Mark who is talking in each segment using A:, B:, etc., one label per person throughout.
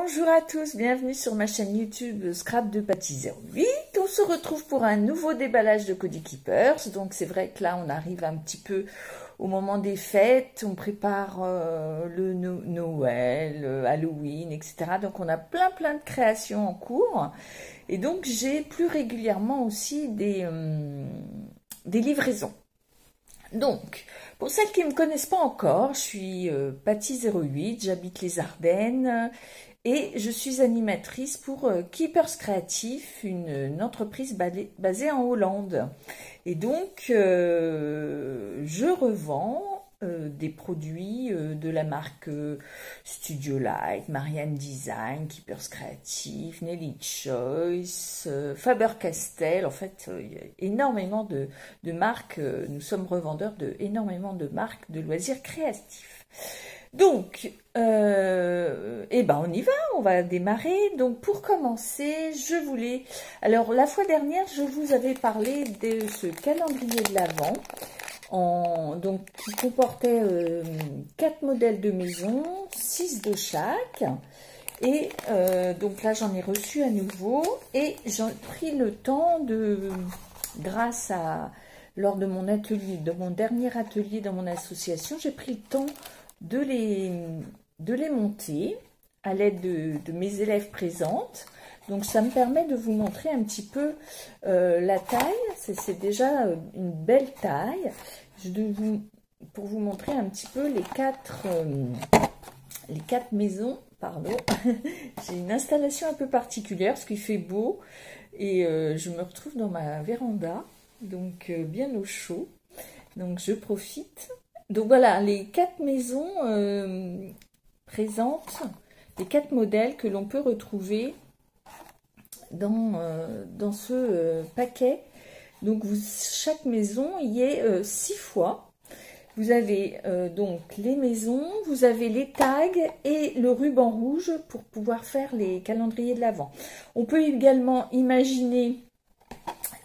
A: Bonjour à tous, bienvenue sur ma chaîne YouTube Scrap de Patty 08. On se retrouve pour un nouveau déballage de Cody Keepers. Donc c'est vrai que là on arrive un petit peu au moment des fêtes, on prépare le Noël, Halloween, etc. Donc on a plein de créations en cours. Et donc j'ai plus régulièrement aussi des livraisons. Donc, pour celles qui ne me connaissent pas encore, je suis Patty 08, j'habite les Ardennes et je suis animatrice pour Keepers Creatif, une entreprise basée en Hollande. Et donc, je revends des produits de la marque Studio Light, Marianne Design, Keepers Creatif, Nelly Choice, Faber-Castell. En fait, il y a énormément de marques. Nous sommes revendeurs de énormément de marques de loisirs créatifs. Donc, on y va, on va démarrer. Donc, pour commencer, je voulais... Alors, la fois dernière, je vous avais parlé de ce calendrier de l'Avent. Donc, qui comportait 4 modèles de maison, 6 de chaque. Et donc là, j'en ai reçu à nouveau. Et j'ai pris le temps lors de mon atelier, de mon dernier atelier dans mon association, j'ai pris le temps de les monter à l'aide de mes élèves présentes. Donc ça me permet de vous montrer un petit peu la taille. C'est déjà une belle taille. Pour vous montrer un petit peu les quatre maisons. Pardon. J'ai une installation un peu particulière parce qu'il fait beau et je me retrouve dans ma véranda, donc bien au chaud. Donc je profite. Donc voilà, les 4 maisons présentent les 4 modèles que l'on peut retrouver dans ce paquet. Donc chaque maison y est 6 fois. Vous avez donc les maisons, vous avez les tags et le ruban rouge pour pouvoir faire les calendriers de l'Avent. On peut également imaginer,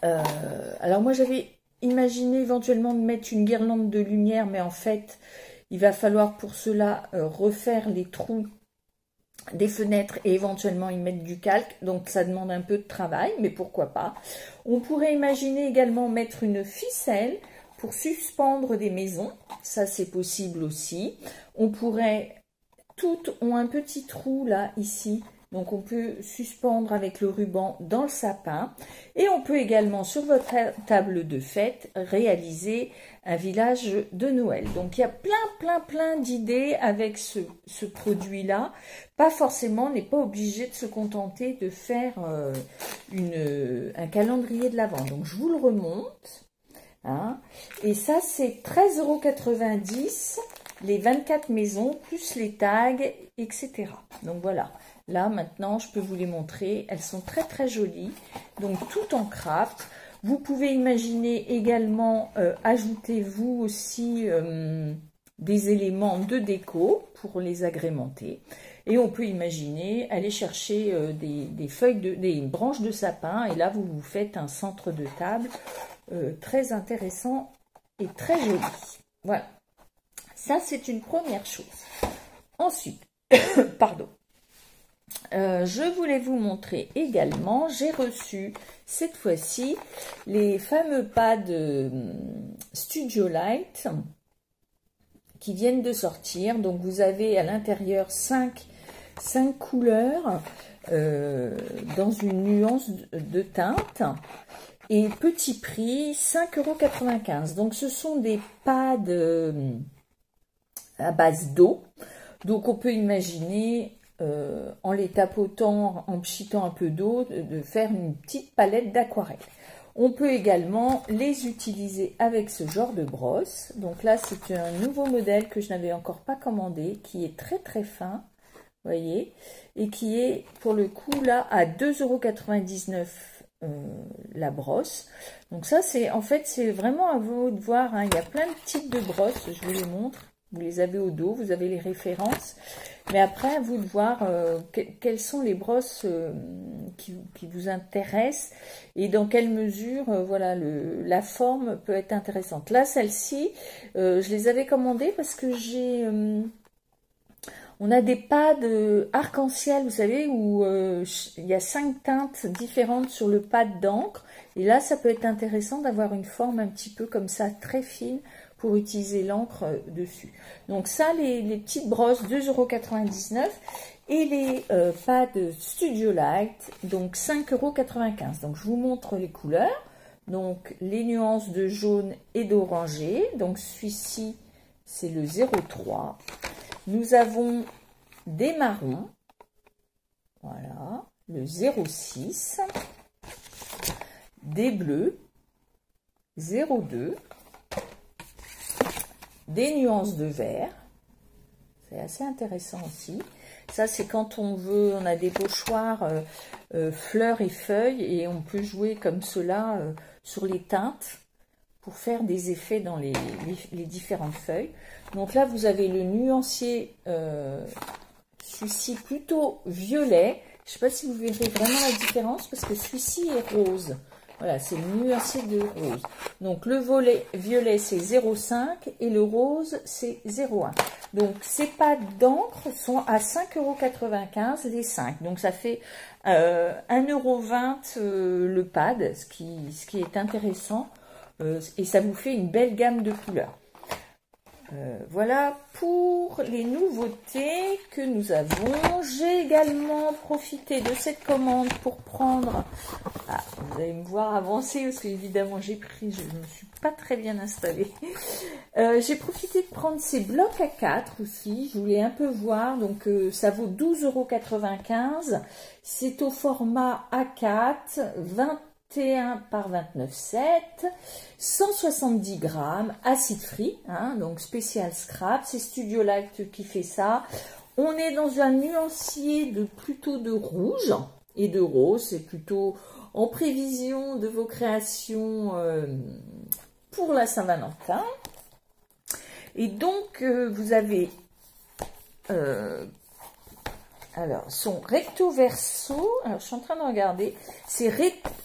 A: alors moi j'avais imaginé éventuellement de mettre une guirlande de lumière, mais en fait il va falloir pour cela refaire les trous des fenêtres et éventuellement y mettre du calque, donc ça demande un peu de travail, mais pourquoi pas. On pourrait imaginer également mettre une ficelle pour suspendre des maisons, ça c'est possible aussi. On pourrait, toutes ont un petit trou là, ici, donc on peut suspendre avec le ruban dans le sapin. Et on peut également, sur votre table de fête, réaliser un village de Noël. Donc il y a plein d'idées avec ce produit-là. Pas forcément, on n'est pas obligé de se contenter de faire un calendrier de l'Avent. Donc je vous le remonte. Hein. Et ça, c'est 13,90 € les 24 maisons, plus les tags, etc. Donc voilà. Là, maintenant, je peux vous les montrer. Elles sont très jolies. Donc, tout en craft. Vous pouvez imaginer également ajouter vous aussi des éléments de déco pour les agrémenter. Et on peut imaginer aller chercher des branches de sapin. Et là, vous vous faites un centre de table très intéressant et très joli. Voilà. Ça, c'est une première chose. Ensuite, pardon. Je voulais vous montrer également, j'ai reçu cette fois-ci les fameux pads Studio Light qui viennent de sortir. Donc vous avez à l'intérieur 5 couleurs dans une nuance de teinte et petit prix 5,95 €. Donc ce sont des pads à base d'eau. Donc on peut imaginer en les tapotant, en pchitant un peu d'eau, de faire une petite palette d'aquarelle. On peut également les utiliser avec ce genre de brosse. Donc là, c'est un nouveau modèle que je n'avais encore pas commandé, qui est très fin, voyez, et qui est pour le coup là à 2,99 € la brosse. Donc ça, c'est en fait, c'est vraiment à vous de voir. Hein. Il y a plein de types de brosses, je vous les montre. Vous les avez au dos, vous avez les références. Mais après, à vous de voir quelles sont les brosses qui vous intéressent et dans quelle mesure voilà, la forme peut être intéressante. Là, celle-ci, je les avais commandées parce que j'ai... On a des pads arc-en-ciel, vous savez, où il y a 5 teintes différentes sur le pad d'encre. Et là, ça peut être intéressant d'avoir une forme un petit peu comme ça, très fine, pour utiliser l'encre dessus. Donc ça, les petites brosses, 2,99 €. Et les pads Studio Light, donc 5,95 €. Donc je vous montre les couleurs. Donc les nuances de jaune et d'orangé. Donc celui-ci, c'est le 03. Nous avons des marrons. Voilà, le 06. Des bleus, 02. Des nuances de vert. C'est assez intéressant aussi. Ça, c'est quand on veut, on a des pochoirs fleurs et feuilles et on peut jouer comme cela sur les teintes pour faire des effets dans les différentes feuilles. Donc là, vous avez le nuancier, celui-ci plutôt violet. Je ne sais pas si vous verrez vraiment la différence parce que celui-ci est rose. Voilà, c'est le nuancier de rose. Donc le violet, c'est 0,5 et le rose, c'est 0,1. Donc ces pads d'encre sont à 5,95 € les 5. Donc ça fait 1,20 € le pad, ce qui est intéressant. Et ça vous fait une belle gamme de couleurs. Voilà pour les nouveautés que nous avons. J'ai également profité de cette commande pour prendre... Ah, vous allez me voir avancer parce qu'évidemment j'ai pris, je ne me suis pas très bien installée. J'ai profité de prendre ces blocs A4 aussi. Je voulais un peu voir. Donc ça vaut 12,95 €. C'est au format A4, 21 par 29,7, 170 grammes, acide free, hein, donc spécial scrap. C'est Studio Light qui fait ça. On est dans un nuancier plutôt de rouge et de rose. C'est plutôt en prévision de vos créations pour la Saint-Valentin. Et donc, vous avez alors, son recto verso, alors je suis en train de regarder, c'est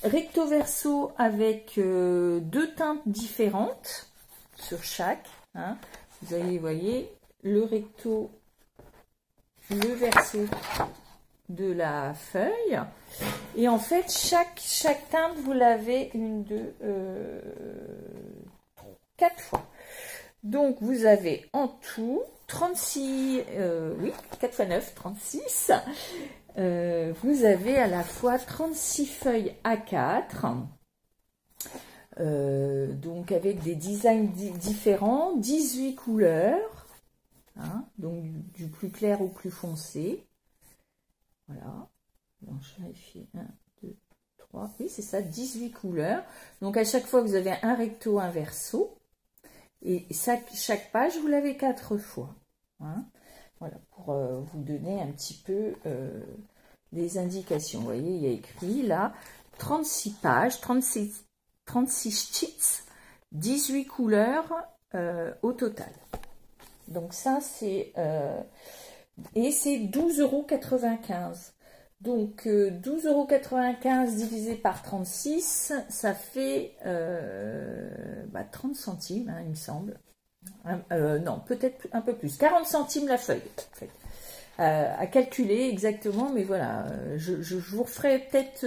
A: recto verso avec 2 teintes différentes sur chaque. Hein. Vous voyez, le recto, le verso de la feuille. Et en fait, chaque teinte, vous l'avez 4 fois. Donc, vous avez en tout 36, oui, 4 x 9, 36. Vous avez à la fois 36 feuilles A4, donc avec des designs différents, 18 couleurs, hein, donc du plus clair au plus foncé. Voilà, donc je vérifie, 1, 2, 3, oui c'est ça, 18 couleurs. Donc à chaque fois vous avez un recto, un verso. Et chaque page, vous l'avez 4 fois. Hein. Voilà, pour vous donner un petit peu des indications. Vous voyez, il y a écrit là, 36 pages, 36 sheets, 18 couleurs au total. Donc ça, c'est... et c'est 12,95 €. Donc 12,95 € divisé par 36, ça fait 30 centimes, hein, il me semble. Non, peut-être un peu plus. 40 centimes la feuille, en fait. À calculer exactement, mais voilà. Je vous referai peut-être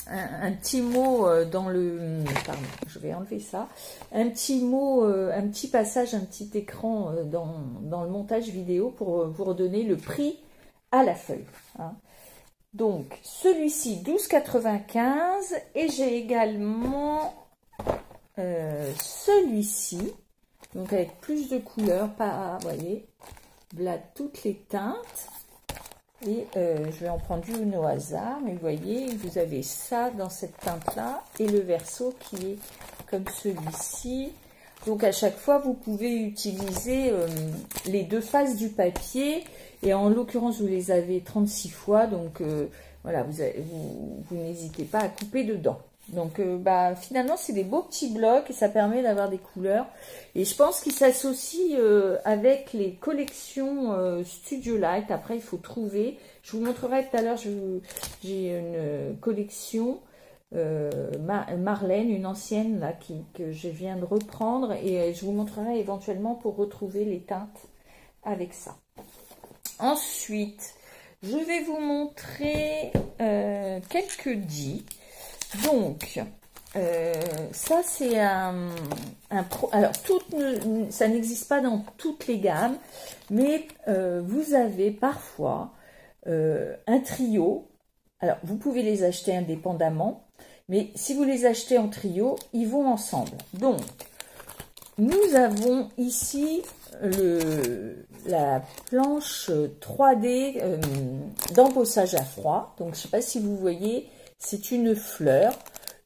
A: un petit mot dans le... Pardon, je vais enlever ça. Un petit mot, un petit passage, un petit écran dans le montage vidéo pour vous redonner le prix à la feuille. Hein. Donc, celui-ci, 12,95 €. Et j'ai également celui-ci, donc avec plus de couleurs, pas, vous voyez, là, toutes les teintes. Et je vais en prendre une au hasard, mais vous voyez, vous avez ça dans cette teinte-là, et le verso qui est comme celui-ci. Donc, à chaque fois, vous pouvez utiliser les deux faces du papier. Et en l'occurrence, vous les avez 36 fois. Donc, voilà, vous n'hésitez pas à couper dedans. Donc, finalement, c'est des beaux petits blocs et ça permet d'avoir des couleurs. Et je pense qu'ils s'associent avec les collections Studio Light. Après, il faut trouver. Je vous montrerai tout à l'heure, j'ai une collection Marlène, une ancienne là, que je viens de reprendre. Et je vous montrerai éventuellement pour retrouver les teintes avec ça. Ensuite, je vais vous montrer quelques dits. Donc, ça c'est alors ça n'existe pas dans toutes les gammes, mais vous avez parfois un trio. Alors, vous pouvez les acheter indépendamment, mais si vous les achetez en trio, ils vont ensemble. Donc, nous avons ici la planche 3D d'embossage à froid. Donc, je ne sais pas si vous voyez, c'est une fleur,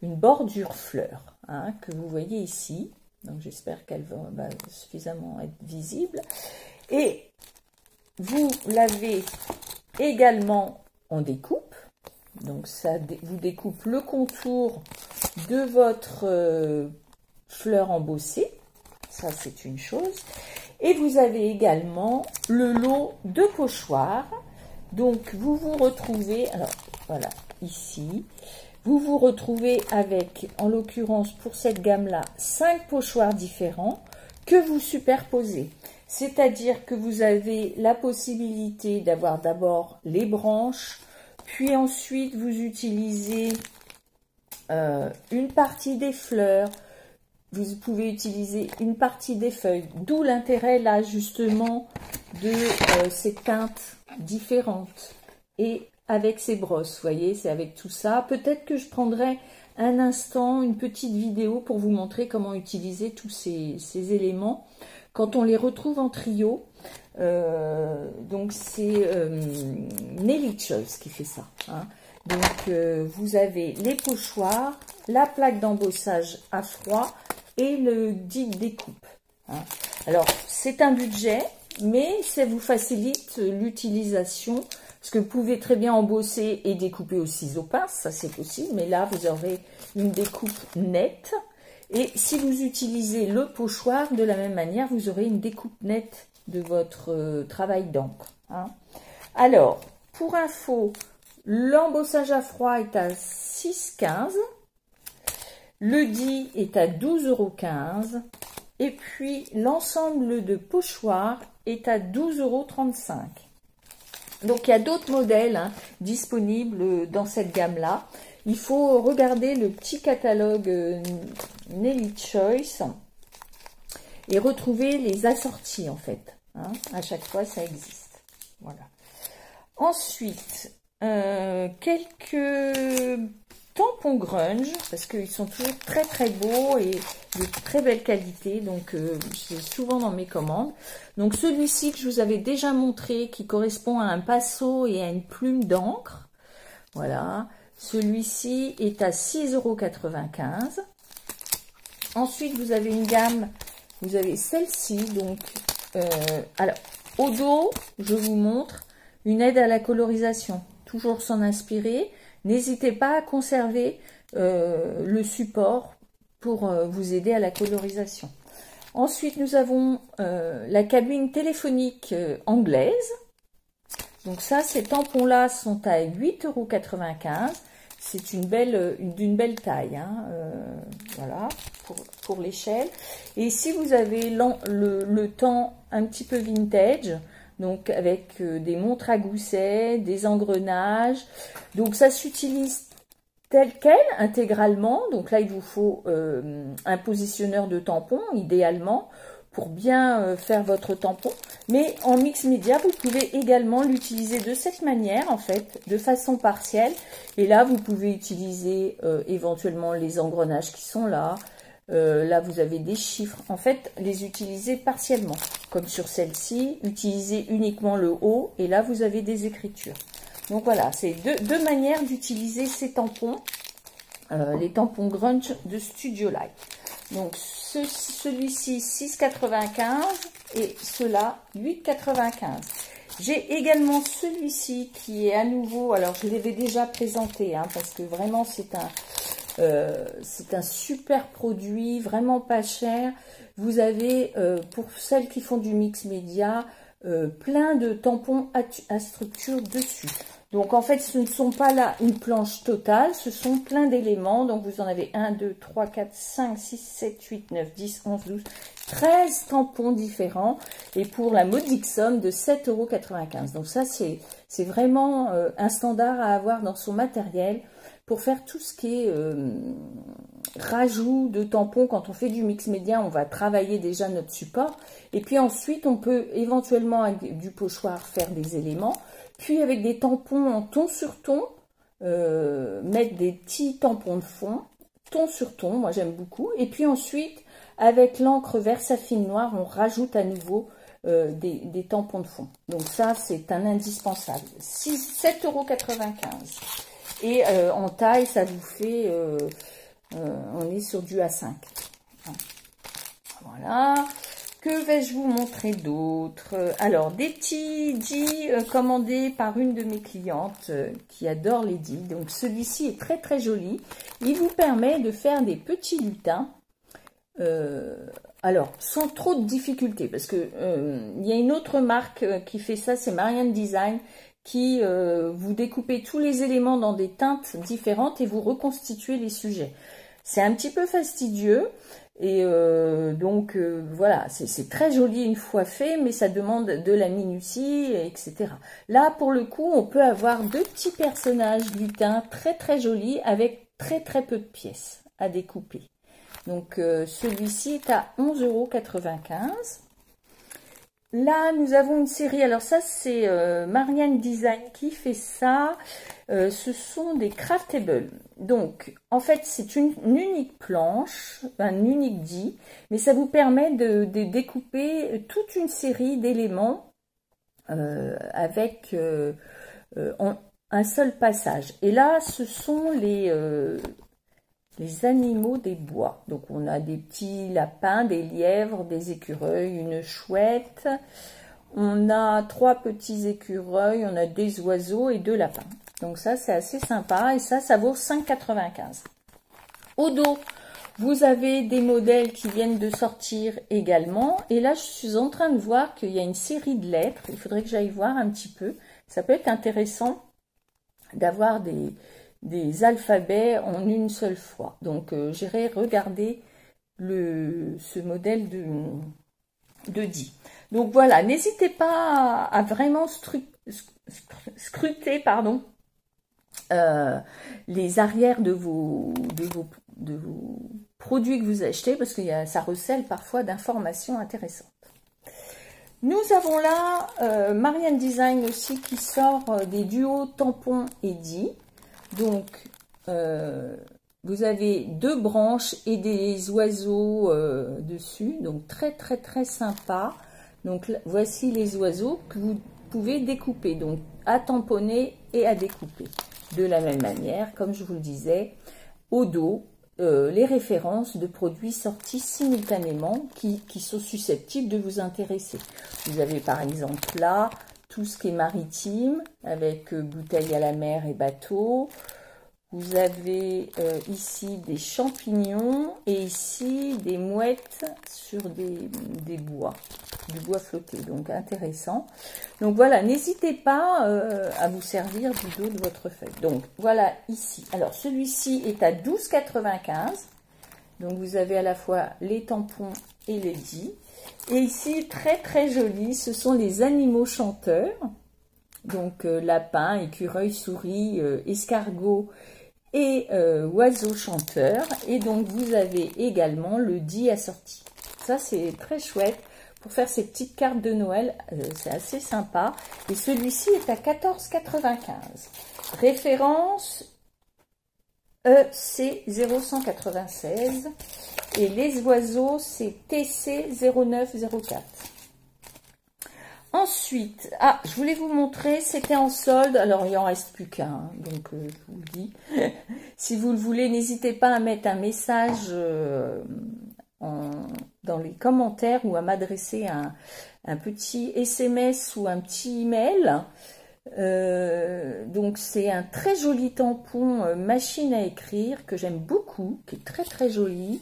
A: une bordure fleur, hein, que vous voyez ici. Donc, j'espère qu'elle va suffisamment être visible. Et vous l'avez également en découpe. Donc, ça vous découpe le contour de votre fleur embossée. Ça, c'est une chose. Et vous avez également le lot de pochoirs. Donc, vous vous retrouvez, alors voilà, ici, vous vous retrouvez avec, en l'occurrence, pour cette gamme-là, 5 pochoirs différents que vous superposez. C'est-à-dire que vous avez la possibilité d'avoir d'abord les branches, puis ensuite vous utilisez une partie des fleurs, vous pouvez utiliser une partie des feuilles, d'où l'intérêt là justement de ces teintes différentes et avec ces brosses, vous voyez, c'est avec tout ça. Peut-être que je prendrai un instant, une petite vidéo pour vous montrer comment utiliser tous ces éléments quand on les retrouve en trio. Donc c'est Nelly Choice qui fait ça, hein. Donc vous avez les pochoirs, la plaque d'embossage à froid et le dit découpe, hein. Alors c'est un budget, mais ça vous facilite l'utilisation, parce que vous pouvez très bien embosser et découper au ciseau pince, ça c'est possible, mais là vous aurez une découpe nette. Et si vous utilisez le pochoir, de la même manière, vous aurez une découpe nette de votre travail d'encre, hein. Alors, pour info, l'embossage à froid est à 6,15 €, le dit est à 12,15 € et puis l'ensemble de pochoirs est à 12,35 €. Donc, il y a d'autres modèles, hein, disponibles dans cette gamme-là. Il faut regarder le petit catalogue Nelly Choice et retrouver les assortis, en fait, hein. À chaque fois, ça existe. Voilà. Ensuite, quelques tampons grunge, parce qu'ils sont toujours très très beaux et de très belle qualité, donc c'est souvent dans mes commandes. Donc celui-ci que je vous avais déjà montré, qui correspond à un pinceau et à une plume d'encre, voilà. Celui-ci est à 6,95 €. Ensuite, vous avez une gamme, vous avez celle-ci, donc, alors, au dos, je vous montre une aide à la colorisation, toujours s'en inspirer. N'hésitez pas à conserver le support pour vous aider à la colorisation. Ensuite, nous avons la cabine téléphonique anglaise. Donc ça, ces tampons-là sont à 8,95 €. C'est d'une belle taille, hein, voilà, pour l'échelle. Et ici, vous avez le temps un petit peu vintage, donc avec des montres à gousset, des engrenages. Donc ça s'utilise tel quel, intégralement. Donc là, il vous faut un positionneur de tampon, idéalement, pour bien faire votre tampon. Mais en mix média, vous pouvez également l'utiliser de cette manière, en fait, de façon partielle. Et là, vous pouvez utiliser éventuellement les engrenages qui sont là. Là, vous avez des chiffres. En fait, les utiliser partiellement. Comme sur celle-ci, utilisez uniquement le haut. Et là, vous avez des écritures. Donc voilà, c'est deux manières d'utiliser ces tampons. Les tampons grunge de Studio Light. Donc, celui-ci 6,95 € et cela 8,95 €. J'ai également celui-ci qui est à nouveau, alors je l'avais déjà présenté, hein, parce que vraiment c'est un super produit, vraiment pas cher. Vous avez, pour celles qui font du mix média, plein de tampons à structure dessus. Donc en fait, ce ne sont pas là une planche totale, ce sont plein d'éléments. Donc vous en avez 1, 2, 3, 4, 5, 6, 7, 8, 9, 10, 11, 12, 13 tampons différents. Et pour la modique somme de 7,95 €. Donc ça, c'est vraiment un standard à avoir dans son matériel pour faire tout ce qui est rajout de tampons. Quand on fait du mix média, on va travailler déjà notre support. Et puis ensuite, on peut éventuellement avec du pochoir faire des éléments. Puis avec des tampons en ton sur ton, mettre des petits tampons de fond, ton sur ton, moi j'aime beaucoup. Et puis ensuite, avec l'encre Versafine noire, on rajoute à nouveau des tampons de fond. Donc ça, c'est un indispensable. 7,95 €. Et en taille, ça vous fait, on est sur du A5. Voilà. Que vais-je vous montrer d'autre? Alors, des petits dits commandés par une de mes clientes qui adore les dits. Donc, celui-ci est très très joli. Il vous permet de faire des petits lutins. Alors, sans trop de difficultés, parce que il y a une autre marque qui fait ça, c'est Marianne Design, qui vous découpez tous les éléments dans des teintes différentes et vous reconstituez les sujets. C'est un petit peu fastidieux. Et donc voilà, c'est très joli une fois fait, mais ça demande de la minutie, etc. Là, pour le coup, on peut avoir deux petits personnages lutins très très jolis avec très très peu de pièces à découper. Donc celui-ci est à 11,95 €. Là, nous avons une série, alors ça c'est Marianne Design qui fait ça. Ce sont des craftables. Donc, en fait, c'est une unique planche, un unique dit, mais ça vous permet de découper toute une série d'éléments avec un seul passage. Et là, ce sont les animaux des bois. Donc, on a des petits lapins, des lièvres, des écureuils, une chouette. On a 3 petits écureuils, on a des oiseaux et 2 lapins. Donc ça, c'est assez sympa. Et ça vaut 5,95 €. Au dos, vous avez des modèles qui viennent de sortir également. Et là, je suis en train de voir qu'il y a une série de lettres. Il faudrait que j'aille voir un petit peu. Ça peut être intéressant d'avoir des alphabets en une seule fois. Donc, j'irai regarder ce modèle de dit. Donc voilà, n'hésitez pas à vraiment scruter, pardon, les arrières de vos produits que vous achetez, parce que ça recèle parfois d'informations intéressantes. Nous avons là Marianne Design aussi qui sort des duos tampons et dits. Donc, vous avez 2 branches et des oiseaux dessus, donc très très très sympa. Donc voici les oiseaux que vous pouvez découper, donc à tamponner et à découper. De la même manière, comme je vous le disais, au dos, les références de produits sortis simultanément qui sont susceptibles de vous intéresser. Vous avez par exemple là tout ce qui est maritime avec bouteilles à la mer et bateau. Vous avez ici des champignons et ici des mouettes sur des bois, du bois flotté, donc intéressant. Donc voilà, n'hésitez pas à vous servir du dos de votre feuille. Donc voilà ici, alors celui-ci est à 12,95 €. Donc vous avez à la fois les tampons et les dits. Et ici, très très joli, ce sont les animaux chanteurs. Donc lapin, écureuil, souris, escargot et oiseau chanteur. Et donc vous avez également le dit assorti. Ça c'est très chouette pour faire ces petites cartes de Noël, c'est assez sympa. Et celui-ci est à 14,95 €. Référence EC 0196 et les oiseaux c'est TC 0904. Ensuite, je voulais vous montrer, c'était en solde, alors il en reste plus qu'un, donc je vous le dis. Si vous le voulez, n'hésitez pas à mettre un message dans les commentaires ou à m'adresser un petit SMS ou un petit email. Donc c'est un très joli tampon machine à écrire que j'aime beaucoup, qui est très très joli,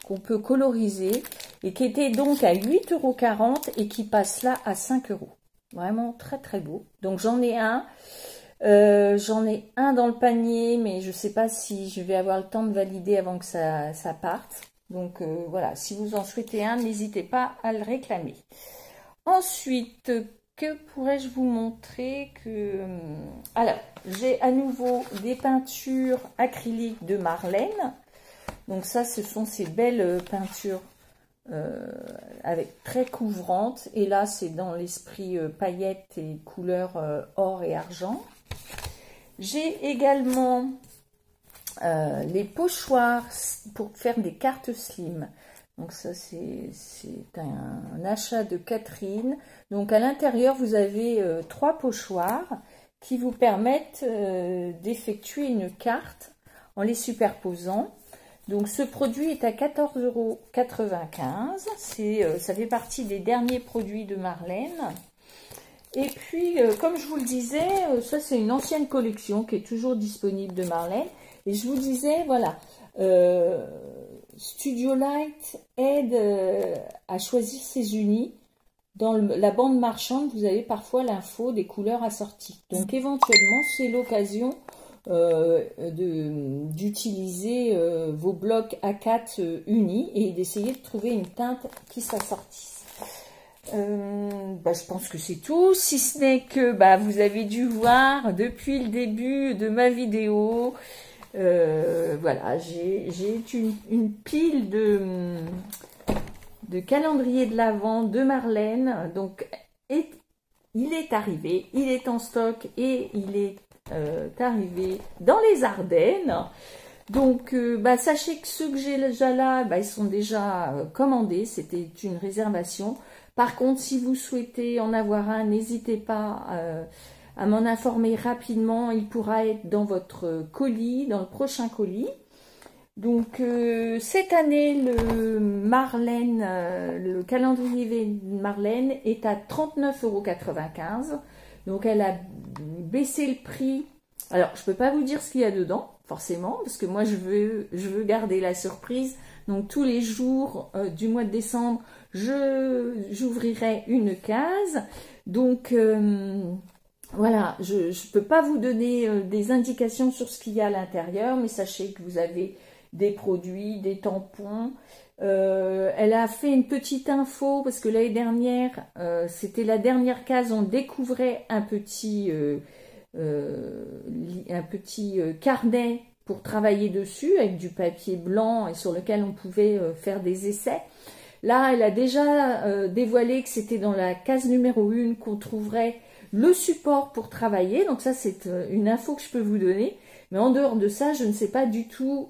A: qu'on peut coloriser et qui était donc à 8,40 € et qui passe là à 5 €. Vraiment très très beau. Donc j'en ai un J'en ai un dans le panier, mais je ne sais pas si je vais avoir le temps de valider avant que ça parte. Donc voilà, si vous en souhaitez un, n'hésitez pas à le réclamer. Ensuite, que pourrais-je vous montrer que... Alors, j'ai à nouveau des peintures acryliques de Marlène. Donc ça, ce sont ces belles peintures avec très couvrantes. Et là, c'est dans l'esprit paillettes et couleurs or et argent. J'ai également les pochoirs pour faire des cartes slim. Donc ça, c'est un achat de Catherine. Donc à l'intérieur, vous avez 3 pochoirs qui vous permettent d'effectuer une carte en les superposant. Donc ce produit est à 14,95 €. Ça fait partie des derniers produits de Marlène. Et puis, comme je vous le disais, ça c'est une ancienne collection qui est toujours disponible de Marlène. Et je vous disais, voilà, Studio Light aide à choisir ses unis. Dans la bande marchande, vous avez parfois l'info des couleurs assorties. Donc éventuellement, c'est l'occasion d'utiliser vos blocs A4 unis et d'essayer de trouver une teinte qui s'assortisse. Je pense que c'est tout, si ce n'est que vous avez dû voir depuis le début de ma vidéo, voilà, j'ai une pile de calendrier de l'Avent de Marlène. Donc il est arrivé, il est en stock et il est arrivé dans les Ardennes. Donc sachez que ceux que j'ai déjà là, ils sont déjà commandés, c'était une réservation. Par contre, si vous souhaitez en avoir un, n'hésitez pas à m'en informer rapidement. Il pourra être dans votre colis, dans le prochain colis. Donc, cette année, le calendrier Marlène est à 39,95 €. Donc, elle a baissé le prix. Alors, je ne peux pas vous dire ce qu'il y a dedans, forcément, parce que moi, je veux garder la surprise. Donc, tous les jours du mois de décembre, j'ouvrirai une case. Donc, voilà, je ne peux pas vous donner des indications sur ce qu'il y a à l'intérieur, mais sachez que vous avez des produits, des tampons. Elle a fait une petite info, parce que l'année dernière, c'était la dernière case, on découvrait un petit carnet pour travailler dessus, avec du papier blanc et sur lequel on pouvait faire des essais. Là, elle a déjà dévoilé que c'était dans la case numéro 1 qu'on trouverait le support pour travailler. Donc ça, c'est une info que je peux vous donner. Mais en dehors de ça, je ne sais pas du tout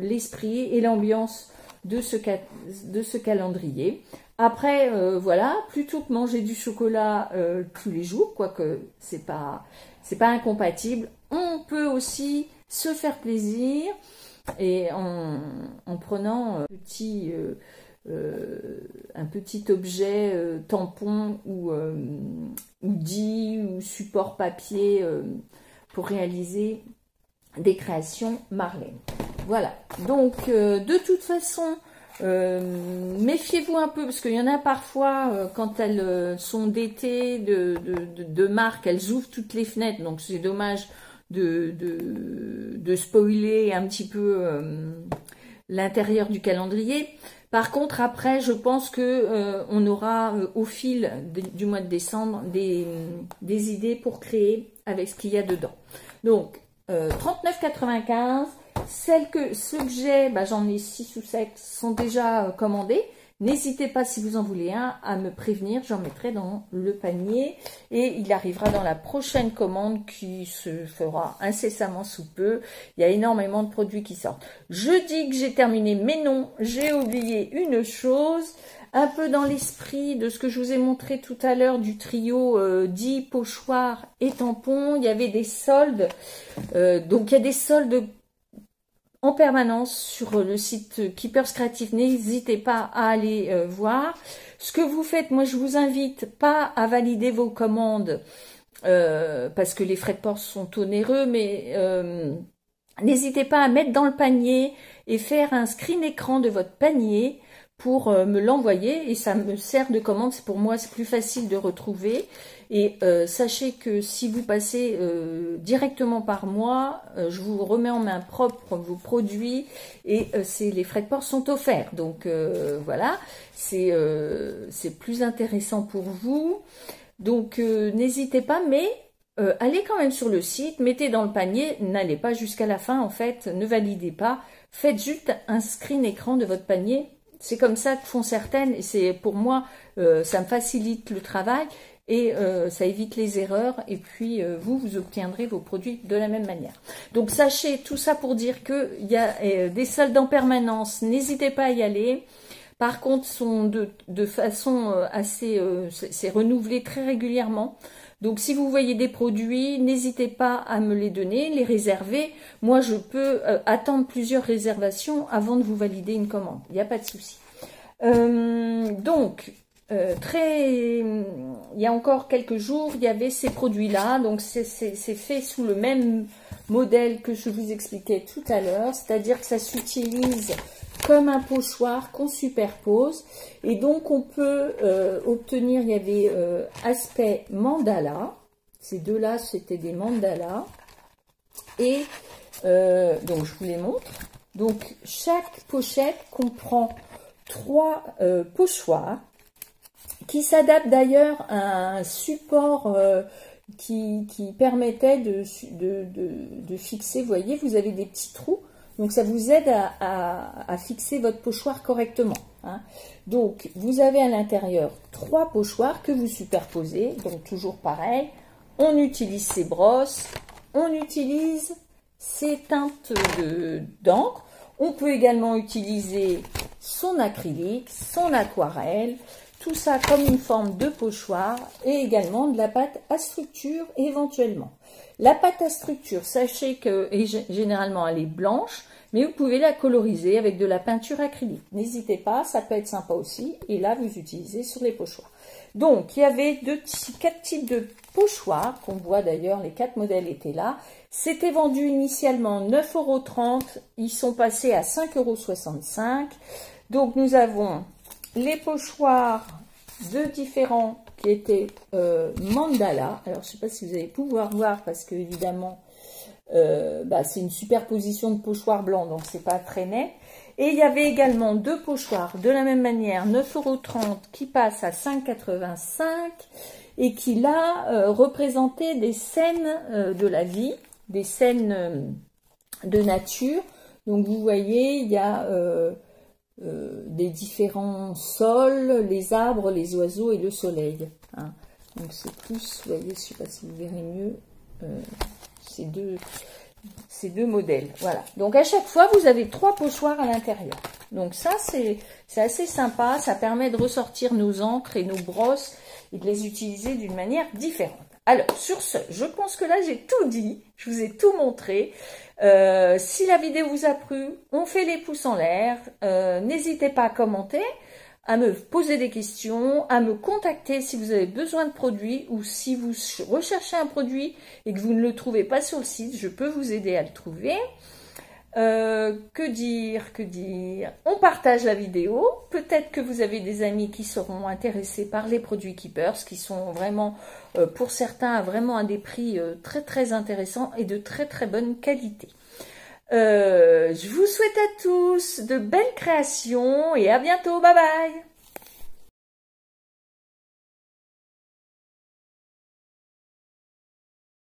A: l'esprit et l'ambiance de ce calendrier. Après, voilà, plutôt que manger du chocolat tous les jours, quoique c'est pas incompatible, on peut aussi se faire plaisir et en prenant un petit objet tampon ou dit ou support papier pour réaliser des créations Marlène. Voilà, donc de toute façon, méfiez-vous un peu, parce qu'il y en a parfois, quand elles sont d'été, de marque, elles ouvrent toutes les fenêtres, donc c'est dommage de spoiler un petit peu l'intérieur du calendrier. Par contre, après, je pense que on aura au fil du mois de décembre des idées pour créer avec ce qu'il y a dedans. Donc, 39,95 €. Ceux que j'ai, j'en ai 6 ou 7, sont déjà commandés. N'hésitez pas, si vous en voulez un, à me prévenir. J'en mettrai dans le panier et il arrivera dans la prochaine commande qui se fera incessamment sous peu. Il y a énormément de produits qui sortent. Je dis que j'ai terminé, mais non, j'ai oublié une chose. Un peu dans l'esprit de ce que je vous ai montré tout à l'heure du trio 10 pochoirs et tampons. Il y avait des soldes. Donc il y a des soldes en permanence sur le site Keepers Creative. N'hésitez pas à aller voir. Ce que vous faites, moi je vous invite pas à valider vos commandes parce que les frais de port sont onéreux, mais n'hésitez pas à mettre dans le panier et faire un screen écran de votre panier pour me l'envoyer et ça me sert de commande. Pour moi, c'est plus facile de retrouver. Et sachez que si vous passez directement par moi, je vous remets en main propre vos produits et les frais de port sont offerts. Donc voilà, c'est plus intéressant pour vous. Donc n'hésitez pas, mais allez quand même sur le site, mettez dans le panier, n'allez pas jusqu'à la fin en fait, ne validez pas, faites juste un screen écran de votre panier. C'est comme ça que font certaines et c'est pour moi, ça me facilite le travail et ça évite les erreurs et puis vous obtiendrez vos produits de la même manière. Donc sachez tout ça pour dire qu'il y a des soldes en permanence, n'hésitez pas à y aller. Par contre, sont de façon assez, c'est renouvelé très régulièrement. Donc, si vous voyez des produits, n'hésitez pas à me les donner, les réserver. Moi, je peux attendre plusieurs réservations avant de vous valider une commande. Il n'y a pas de souci. Donc, il y a encore quelques jours, il y avait ces produits-là. Donc, c'est fait sous le même modèle que je vous expliquais tout à l'heure. C'est-à-dire que ça s'utilise comme un pochoir qu'on superpose et donc on peut obtenir, il y avait aspect mandala, ces deux-là c'était des mandalas et donc je vous les montre. Donc chaque pochette comprend 3 pochoirs qui s'adaptent d'ailleurs à un support qui permettait de fixer, vous voyez, vous avez des petits trous. Donc, ça vous aide à fixer votre pochoir correctement. Hein. Donc, vous avez à l'intérieur 3 pochoirs que vous superposez. Donc, toujours pareil. On utilise ces brosses. On utilise ces teintes d'encre. On peut également utiliser son acrylique, son aquarelle. Tout ça comme une forme de pochoir. Et également de la pâte à structure éventuellement. La pâte à structure, sachez que généralement elle est blanche, mais vous pouvez la coloriser avec de la peinture acrylique. N'hésitez pas, ça peut être sympa aussi. Et là, vous utilisez sur les pochoirs. Donc, il y avait 4 types de pochoirs, qu'on voit d'ailleurs, les 4 modèles étaient là. C'était vendu initialement 9,30 €, ils sont passés à 5,65 €. Donc, nous avons les pochoirs de différents qui était mandala. Alors, je ne sais pas si vous allez pouvoir voir parce que évidemment, c'est une superposition de pochoirs blancs, donc c'est pas très net. Et il y avait également 2 pochoirs de la même manière, 9,30 € qui passent à 5,85 € et qui là représentaient des scènes de la vie, des scènes de nature. Donc vous voyez, il y a des différents sols, les arbres, les oiseaux et le soleil. Hein. Donc c'est plus, vous voyez, je ne sais pas si vous verrez mieux, ces deux modèles. Voilà. Donc à chaque fois, vous avez 3 pochoirs à l'intérieur. Donc ça, c'est assez sympa. Ça permet de ressortir nos encres et nos brosses et de les utiliser d'une manière différente. Alors, sur ce, je pense que là, j'ai tout dit. Je vous ai tout montré. Si la vidéo vous a plu, on fait les pouces en l'air. N'hésitez pas à commenter, à me poser des questions, à me contacter si vous avez besoin de produits ou si vous recherchez un produit et que vous ne le trouvez pas sur le site, je peux vous aider à le trouver. Que dire, on partage la vidéo, peut-être que vous avez des amis qui seront intéressés par les produits Keepers, qui sont vraiment, pour certains, vraiment à des prix très très intéressants et de très très bonne qualité. Je vous souhaite à tous de belles créations et à bientôt, bye bye.